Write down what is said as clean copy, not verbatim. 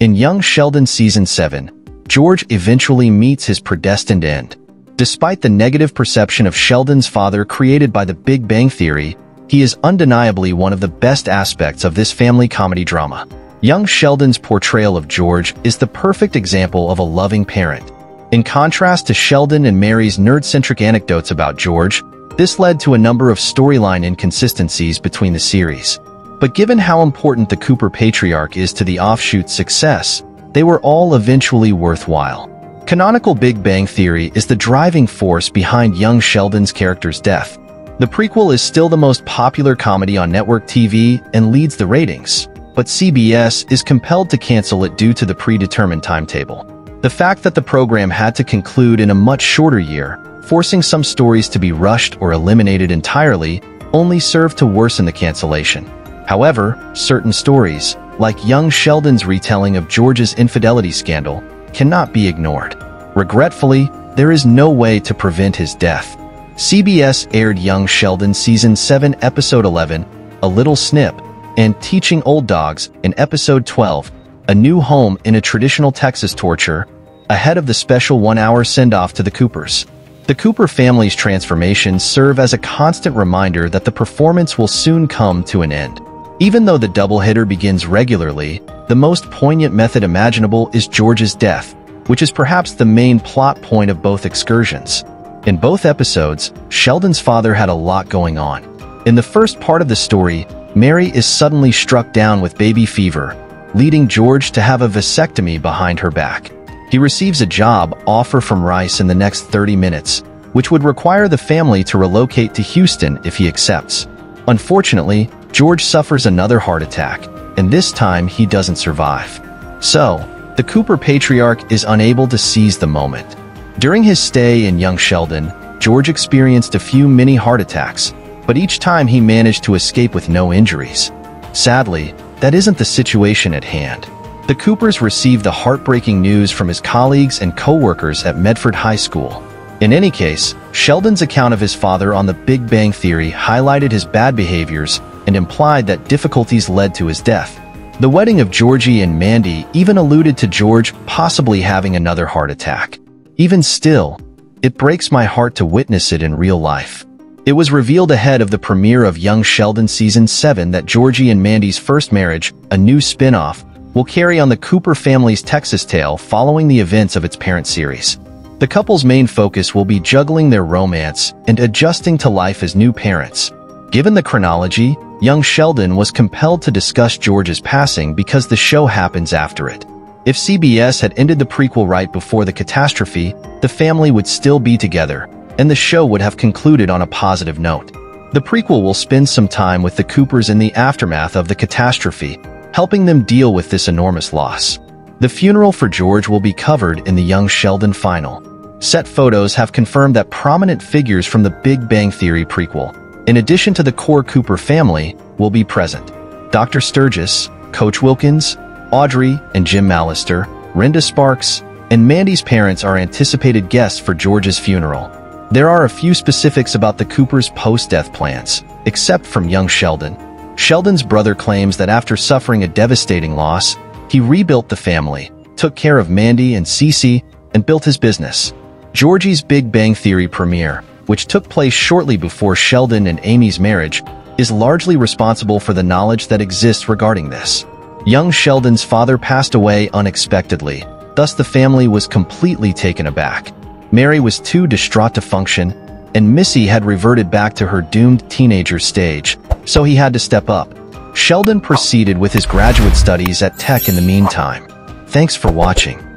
In Young Sheldon Season 7, George eventually meets his predestined end. Despite the negative perception of Sheldon's father created by The Big Bang Theory, he is undeniably one of the best aspects of this family comedy drama. Young Sheldon's portrayal of George is the perfect example of a loving parent. In contrast to Sheldon and Mary's nerd-centric anecdotes about George, this led to a number of storyline inconsistencies between the series. But given how important the Cooper patriarch is to the offshoot's success, they were all eventually worthwhile. Canonical Big Bang Theory is the driving force behind young Sheldon's character's death. The prequel is still the most popular comedy on network TV and leads the ratings, but CBS is compelled to cancel it due to the predetermined timetable. The fact that the program had to conclude in a much shorter year, forcing some stories to be rushed or eliminated entirely, only served to worsen the cancellation. However, certain stories, like young Sheldon's retelling of George's infidelity scandal, cannot be ignored. Regretfully, there is no way to prevent his death. CBS aired Young Sheldon Season 7 Episode 11, A Little Snip, and Teaching Old Dogs in Episode 12, A New Home in a Traditional Texas Torture, ahead of the special one-hour send-off to the Coopers. The Cooper family's transformations serve as a constant reminder that the performance will soon come to an end. Even though the doubleheader begins regularly, the most poignant method imaginable is George's death, which is perhaps the main plot point of both excursions. In both episodes, Sheldon's father had a lot going on. In the first part of the story, Mary is suddenly struck down with baby fever, leading George to have a vasectomy behind her back. He receives a job offer from Rice in the next 30 minutes, which would require the family to relocate to Houston if he accepts. Unfortunately, George suffers another heart attack, and this time he doesn't survive. So, the Cooper patriarch is unable to seize the moment. During his stay in Young Sheldon, George experienced a few mini heart attacks, but each time he managed to escape with no injuries. Sadly, that isn't the situation at hand. The Coopers received the heartbreaking news from his colleagues and co-workers at Medford High School. In any case, Sheldon's account of his father on The Big Bang Theory highlighted his bad behaviors and implied that difficulties led to his death. The wedding of Georgie and Mandy even alluded to George possibly having another heart attack. Even still, it breaks my heart to witness it in real life. It was revealed ahead of the premiere of Young Sheldon Season 7 that Georgie and Mandy's first marriage, a new spin-off, will carry on the Cooper family's Texas tale following the events of its parent series. The couple's main focus will be juggling their romance and adjusting to life as new parents. Given the chronology, Young Sheldon was compelled to discuss George's passing because the show happens after it. If CBS had ended the prequel right before the catastrophe, the family would still be together, and the show would have concluded on a positive note. The prequel will spend some time with the Coopers in the aftermath of the catastrophe, helping them deal with this enormous loss. The funeral for George will be covered in the Young Sheldon final. Set photos have confirmed that prominent figures from the Big Bang Theory prequel, in addition to the core Cooper family, will be present. Dr. Sturgis, Coach Wilkins, Audrey and Jim Mallister, Renda Sparks, and Mandy's parents are anticipated guests for George's funeral. There are a few specifics about the Coopers' post-death plans, except from Young Sheldon. Sheldon's brother claims that after suffering a devastating loss, he rebuilt the family, took care of Mandy and Cece, and built his business. Georgie's Big Bang Theory premiere, which took place shortly before Sheldon and Amy's marriage, is largely responsible for the knowledge that exists regarding this. Young Sheldon's father passed away unexpectedly, thus the family was completely taken aback. Mary was too distraught to function, and Missy had reverted back to her doomed teenager stage, so he had to step up. Sheldon proceeded with his graduate studies at Tech in the meantime. Thanks for watching.